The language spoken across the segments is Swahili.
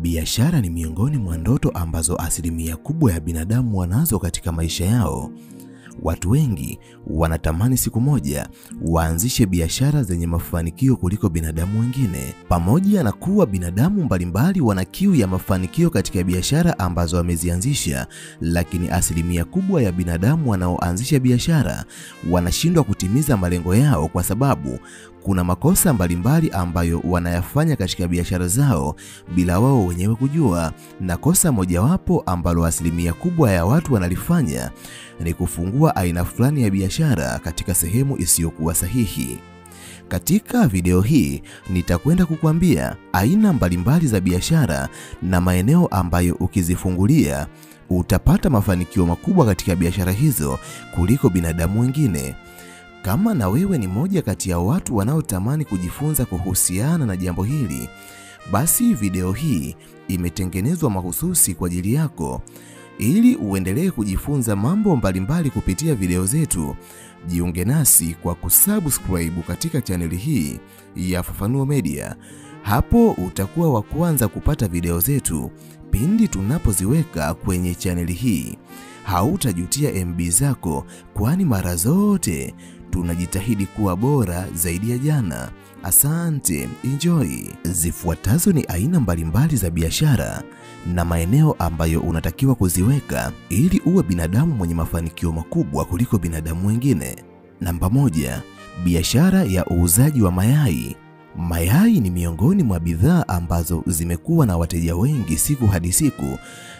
Biashara ni miongoni mwa ndoto ambazo asilimia kubwa ya binadamu wanazo katika maisha yao. Watu wengi wanatamani siku moja waanzishe biashara zenye mafanikio kuliko binadamu wengine. Pamoja na kuwa binadamu mbalimbali wana kiu ya mafanikio katika biashara ambazo wamezianzisha, lakini asilimia kubwa ya binadamu wanaoanzisha biashara wanashindwa kutimiza malengo yao kwa sababu kuna makosa mbalimbali ambayo wanayafanya katika biashara zao bila wao wenyewe kujua. Na kosa mojawapo ambalo asilimia kubwa ya watu wanalifanya ni kufungua aina fulani ya biashara katika sehemu isiyokuwa sahihi. Katika video hii nitakwenda kukuambia aina mbalimbali za biashara na maeneo ambayo ukizifungulia utapata mafanikio makubwa katika biashara hizo kuliko binadamu wengine. Kama na wewe ni moja kati ya watu wanaotamani kujifunza kuhusiana na jambo hili, basi video hii imetengenezwa mahususi kwa ajili yako. Ili uendelee kujifunza mambo mbalimbali kupitia video zetu, jiunge nasi kwa kusubscribe katika chaneli hii ya Fafanuo Media. Hapo utakuwa wa kwanza kupata video zetu pindi tunapoziweka kwenye chaneli hii. Hautajutia MB zako, kwani mara zote tunajitahidi kuwa bora zaidi ya jana. Asante, enjoy. Zifuatazo ni aina mbalimbali za biashara na maeneo ambayo unatakiwa kuziweka ili uwe binadamu mwenye mafanikio makubwa kuliko binadamu wengine. Namba 1, biashara ya uuzaji wa mayai. Mayai ni miongoni mwa bidhaa ambazo zimekuwa na wateja wengi siku hadi siku,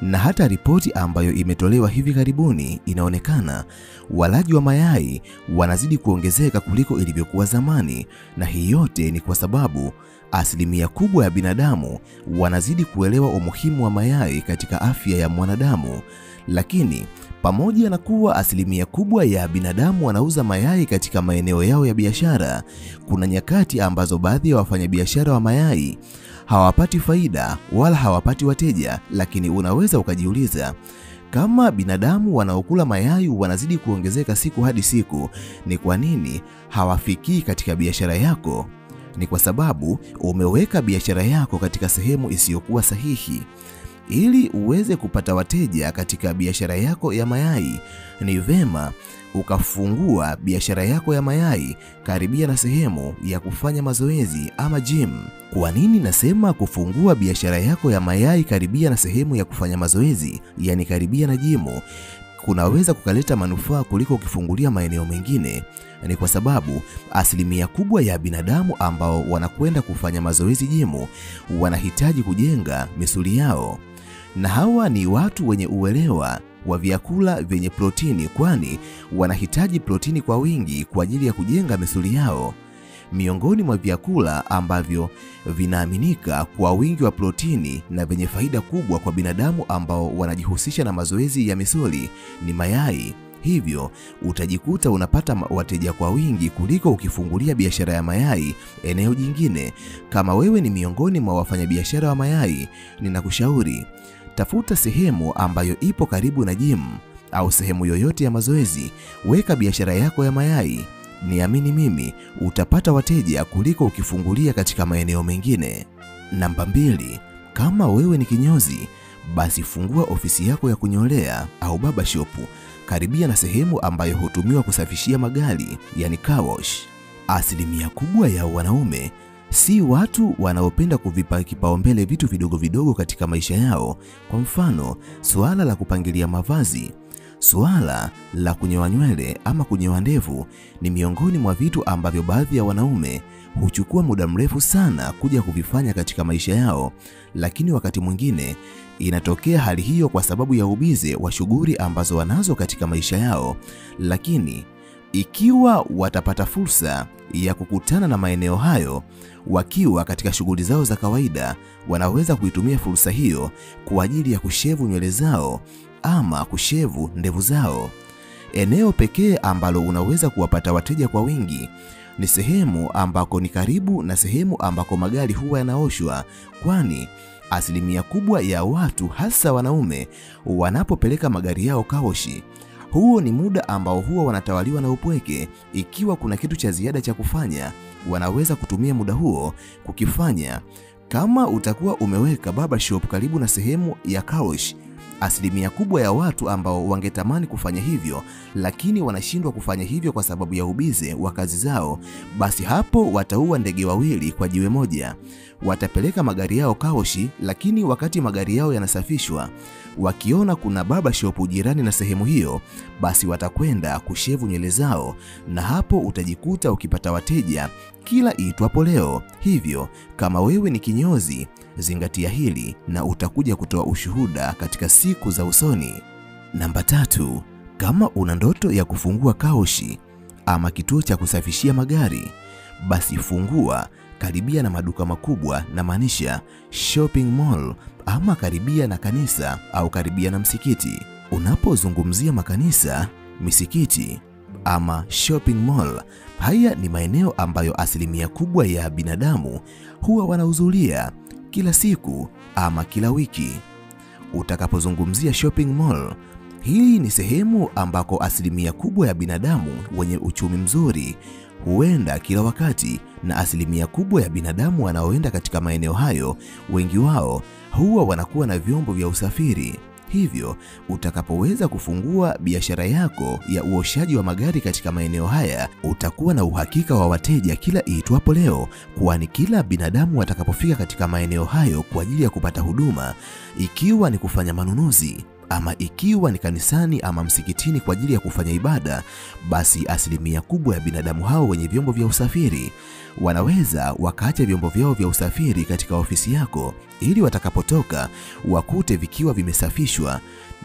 na hata ripoti ambayo imetolewa hivi karibuni inaonekana walaji wa mayai wanazidi kuongezeka kuliko ilivyokuwa zamani, na hii yote ni kwa sababu asilimia kubwa ya binadamu wanazidi kuelewa umuhimu wa mayai katika afya ya mwanadamu. Lakini pamoja na kuwa asilimia kubwa ya binadamu wanauza mayai katika maeneo yao ya biashara, kuna nyakati ambazo baadhi ya wafanyabiashara wa mayai hawapati faida wala hawapati wateja. Lakini unaweza ukajiuliza, kama binadamu wanaokula mayai wanazidi kuongezeka siku hadi siku, ni kwa nini hawafikii katika biashara yako? Ni kwa sababu umeweka biashara yako katika sehemu isiyokuwa sahihi. Ili uweze kupata wateja katika biashara yako ya mayai, ni vema ukafungua biashara yako ya mayai karibia na sehemu ya kufanya mazoezi ama gym. Kwa nini nasema kufungua biashara yako ya mayai karibia na sehemu ya kufanya mazoezi, yani karibia na gym, kunaweza kukaleta manufaa kuliko ukifungulia maeneo mengine? Ni kwa sababu asilimia kubwa ya binadamu ambao wanakwenda kufanya mazoezi gym wanahitaji kujenga misuli yao, na hawa ni watu wenye uelewa wa vyakula vyenye protini, kwani wanahitaji protini kwa wingi kwa ajili ya kujenga misuli yao. Miongoni mwa vyakula ambavyo vinaaminika kwa wingi wa protini na vyenye faida kubwa kwa binadamu ambao wanajihusisha na mazoezi ya misuli ni mayai. Hivyo utajikuta unapata wateja kwa wingi kuliko ukifungulia biashara ya mayai eneo jingine. Kama wewe ni miongoni mwa wafanyabiashara wa mayai, ninakushauri tafuta sehemu ambayo ipo karibu na gym au sehemu yoyote ya mazoezi, weka biashara yako ya mayai. Niamini mimi, utapata wateja kuliko ukifungulia katika maeneo mengine. Namba 2, kama wewe ni kinyozi, basi fungua ofisi yako ya kunyolea au barber shop karibia na sehemu ambayo hutumiwa kusafishia magari, yani car wash. Asilimia kubwa ya wanaume si watu wanaopenda kuvipa kipaumbele vitu vidogo vidogo katika maisha yao. Kwa mfano, suala la kupangilia mavazi, suala la kunyoa nywele ama kunyoa ndevu ni miongoni mwa vitu ambavyo baadhi ya wanaume huchukua muda mrefu sana kuja kuvifanya katika maisha yao. Lakini wakati mwingine inatokea hali hiyo kwa sababu ya ubize wa shughuli ambazo wanazo katika maisha yao. Lakini ikiwa watapata fursa ya kukutana na maeneo hayo wakiwa katika shughuli zao za kawaida, wanaweza kuitumia fursa hiyo kwa ajili ya kushevu nywele zao ama kushevu ndevu zao. Eneo pekee ambalo unaweza kuwapata wateja kwa wingi ni sehemu ambako ni karibu na sehemu ambako magari huwa yanaoshwa, kwani asilimia kubwa ya watu hasa wanaume wanapopeleka magari yao kaoshi, huo ni muda ambao huwa wanatawaliwa na upweke. Ikiwa kuna kitu cha ziada cha kufanya, wanaweza kutumia muda huo kukifanya Kama utakuwa umeweka barbershop karibu na sehemu ya car wash, asilimia kubwa ya watu ambao wangetamani kufanya hivyo lakini wanashindwa kufanya hivyo kwa sababu ya ubize wa kazi zao, basi hapo wataua ndege wawili kwa jiwe moja. Watapeleka magari yao car wash, lakini wakati magari yao yanasafishwa, wakiona kuna barbershop jirani na sehemu hiyo, basi watakwenda kushevu nywele zao, na hapo utajikuta ukipata wateja kila iitwapo leo. Hivyo kama wewe ni kinyozi, zingatia hili na utakuja kutoa ushuhuda katika siku za usoni. Namba 3, kama una ndoto ya kufungua car wash ama kituo cha kusafishia magari, basi fungua karibia na maduka makubwa, na maanisha shopping mall, ama karibia na kanisa au karibia na msikiti. Unapozungumzia makanisa, misikiti ama shopping mall, haya ni maeneo ambayo asilimia kubwa ya binadamu huwa wanahudhuria kila siku ama kila wiki. Utakapozungumzia shopping mall, hii ni sehemu ambako asilimia kubwa ya binadamu wenye uchumi mzuri huenda kila wakati, na asilimia kubwa ya binadamu wanaoenda katika maeneo hayo, wengi wao huwa wanakuwa na vyombo vya usafiri. Hivyo utakapoweza kufungua biashara yako ya uoshaji wa magari katika maeneo haya, utakuwa na uhakika wa wateja kila iitwapo leo, kwani kila binadamu watakapofika katika maeneo hayo kwa ajili ya kupata huduma, ikiwa ni kufanya manunuzi ama ikiwa ni kanisani ama msikitini kwa ajili ya kufanya ibada, basi asilimia kubwa ya binadamu hao wenye vyombo vya usafiri wanaweza wakaacha vyombo vyao vya usafiri katika ofisi yako ili watakapotoka wakute vikiwa vimesafishwa.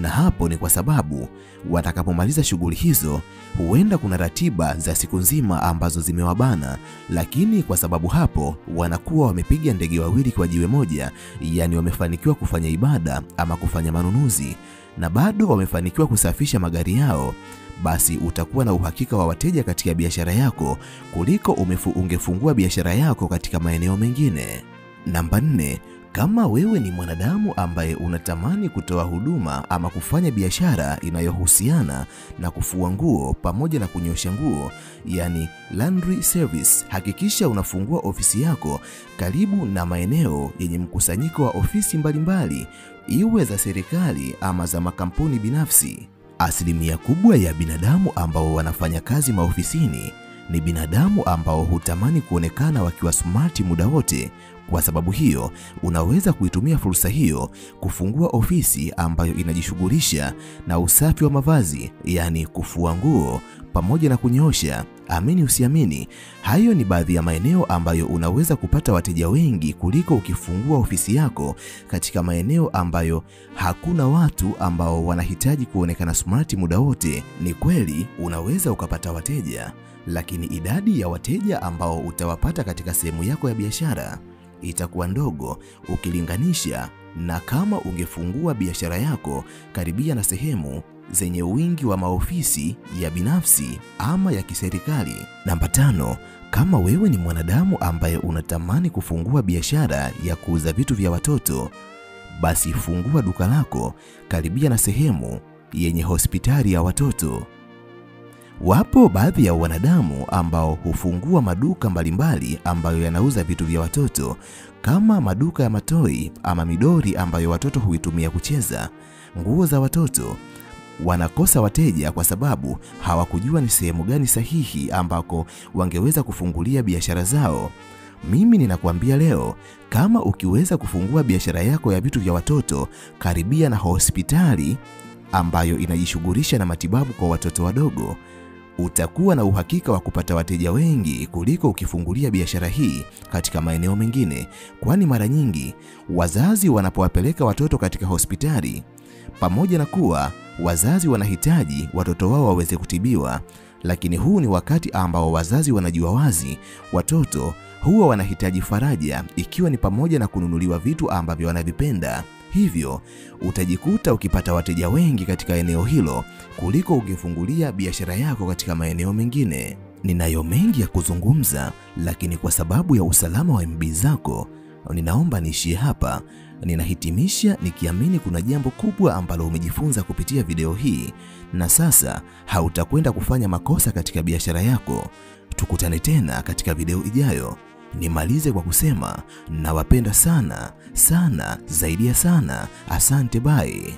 Na hapo ni kwa sababu watakapomaliza shughuli hizo, huenda kuna ratiba za siku nzima ambazo zimewabana, lakini kwa sababu hapo wanakuwa wamepiga ndege wawili kwa jiwe moja, yani wamefanikiwa kufanya ibada ama kufanya manunuzi na bado wamefanikiwa kusafisha magari yao, basi utakuwa na uhakika wa wateja katika biashara yako kuliko ungefungua biashara yako katika maeneo mengine. Namba 4, kama wewe ni mwanadamu ambaye unatamani kutoa huduma ama kufanya biashara inayohusiana na kufua nguo pamoja na kunyosha nguo, yani laundry service, hakikisha unafungua ofisi yako karibu na maeneo yenye mkusanyiko wa ofisi mbalimbali, iwe za serikali ama za makampuni binafsi. Asilimia kubwa ya binadamu ambao wanafanya kazi maofisini ni binadamu ambao hutamani kuonekana wakiwa smart muda wote. Kwa sababu hiyo, unaweza kuitumia fursa hiyo kufungua ofisi ambayo inajishughulisha na usafi wa mavazi, yani kufua nguo pamoja na kunyoosha. Amini usiamini, hayo ni baadhi ya maeneo ambayo unaweza kupata wateja wengi kuliko ukifungua ofisi yako katika maeneo ambayo hakuna watu ambao wanahitaji kuonekana smart muda wote. Ni kweli unaweza ukapata wateja, lakini idadi ya wateja ambao utawapata katika sehemu yako ya biashara itakuwa ndogo ukilinganisha na kama ungefungua biashara yako karibia na sehemu zenye wingi wa maofisi ya binafsi ama ya kiserikali. Namba 5, kama wewe ni mwanadamu ambaye unatamani kufungua biashara ya kuuza vitu vya watoto, basi fungua duka lako karibia na sehemu yenye hospitali ya watoto. Wapo baadhi ya wanadamu ambao hufungua maduka mbalimbali ambayo yanauza vitu vya watoto, kama maduka ya matoi ama midori ambayo watoto huitumia kucheza, nguo za watoto. Wanakosa wateja kwa sababu hawakujua ni sehemu gani sahihi ambako wangeweza kufungulia biashara zao. Mimi ninakuambia leo, kama ukiweza kufungua biashara yako ya vitu vya watoto karibia na hospitali ambayo inajishughulisha na matibabu kwa watoto wadogo, utakuwa na uhakika wa kupata wateja wengi kuliko ukifungulia biashara hii katika maeneo mengine, kwani mara nyingi wazazi wanapowapeleka watoto katika hospitali, pamoja na kuwa wazazi wanahitaji watoto wao waweze kutibiwa, lakini huu ni wakati ambao wazazi wanajua wazi watoto huwa wanahitaji faraja, ikiwa ni pamoja na kununuliwa vitu ambavyo wanavipenda. Hivyo utajikuta ukipata wateja wengi katika eneo hilo kuliko ungefungulia biashara yako katika maeneo mengine. Ninayo mengi ya kuzungumza, lakini kwa sababu ya usalama wa MB zako, ninaomba niishie hapa. Ninahitimisha nikiamini kuna jambo kubwa ambalo umejifunza kupitia video hii, na sasa hautakwenda kufanya makosa katika biashara yako. Tukutane tena katika video ijayo. nimalize kwa kusema nawapenda sana sana zaidi ya sana. Asante, bye.